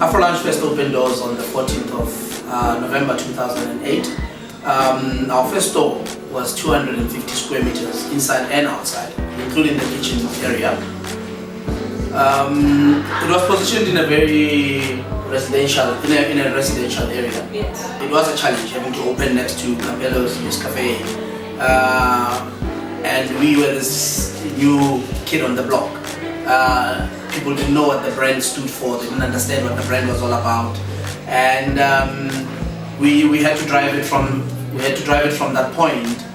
Afro Lunch first opened doors on the 14th of November 2008. Our first store was 250 square meters inside and outside, including the kitchen area. It was positioned in a very residential, in a residential area. Yes. It was a challenge having to open next to Campello's Cafe, and we were this new kid on the block. People didn't know what the brand stood for. They didn't understand what the brand was all about, and we had to drive it from that point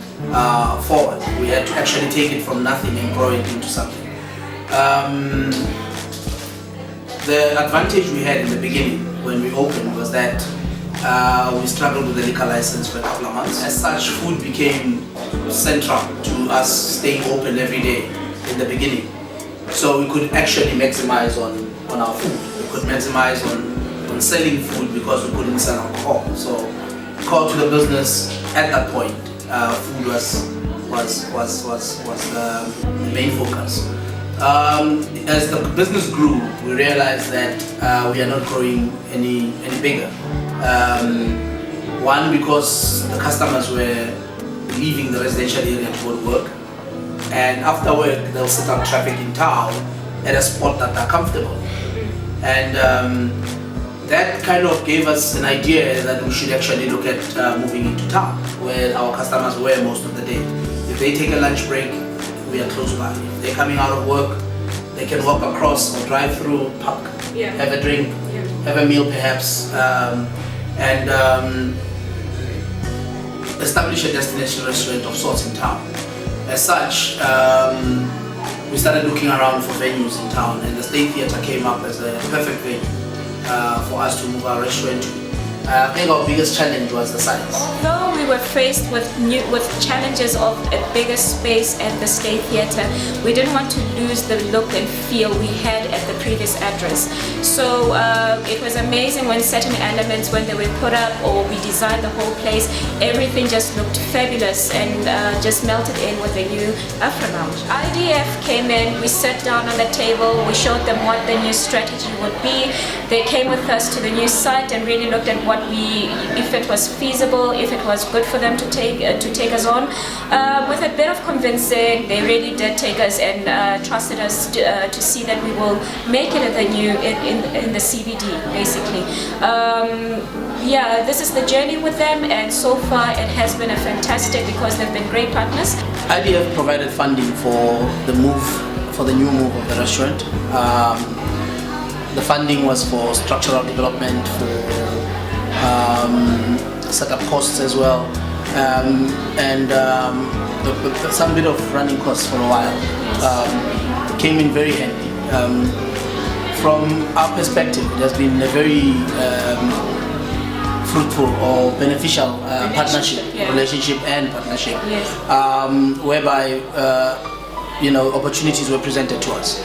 forward. We had to actually take it from nothing and grow it into something. The advantage we had in the beginning when we opened was that we struggled with the liquor license for a couple of months. As such, food became central to us staying open every day in the beginning. So we could actually maximize on our food. We could maximize on selling food because we couldn't sell alcohol. So core to the business at that point, food was the main focus. As the business grew, we realized that we are not growing any bigger. One, because the customers were leaving the residential area to go to work, and after work they'll set up traffic in town at a spot that they're comfortable. And that kind of gave us an idea that we should actually look at moving into town, where our customers were most of the day. If they take a lunch break, we are close by. If they're coming out of work, they can walk across or drive through, park, have a drink, have a meal perhaps, and establish a destination restaurant of sorts in town. As such, we started looking around for venues in town, and the State Theatre came up as a perfect venue for us to move our restaurant to. I think our biggest challenge was the size. Although we were faced with challenges of a bigger space at the State Theatre, we didn't want to lose the look and feel we had at the previous address. So it was amazing when certain elements, when they were put up or we designed the whole place, everything just looked fabulous and just melted in with the new Afro Lounge. IDF came in, we sat down on the table, we showed them what the new strategy would be. They came with us to the new site and really looked at if it was feasible, if it was good for them to take us on. With a bit of convincing, they really did take us and trusted us to see that we will make it in the CBD, basically. Yeah, this is the journey with them, and so far it has been a fantastic, because they've been great partners. IDF provided funding for the new move of the restaurant. The funding was for structural development, for setup costs as well, and some bit of running costs for a while. Came in very handy. From our perspective, it has been a very fruitful or beneficial relationship and partnership, whereby opportunities were presented to us.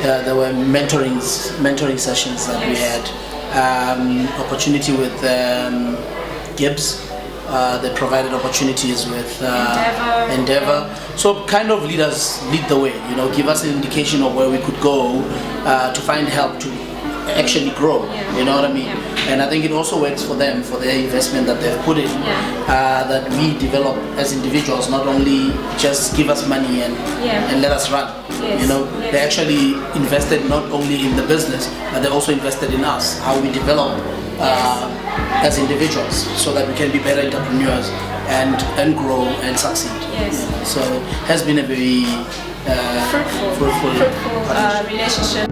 There were mentoring sessions that we had. Opportunity with Gibbs. They provided opportunities with Endeavor. So kind of lead the way, give us an indication of where we could go to find help to actually grow, you know what I mean? And I think it also works for them, for their investment that they've put in, that we develop as individuals, not only just give us money and let us run. They actually invested not only in the business, but they also invested in us, how we develop as individuals, so that we can be better entrepreneurs and grow and succeed. So it has been a very fruitful relationship.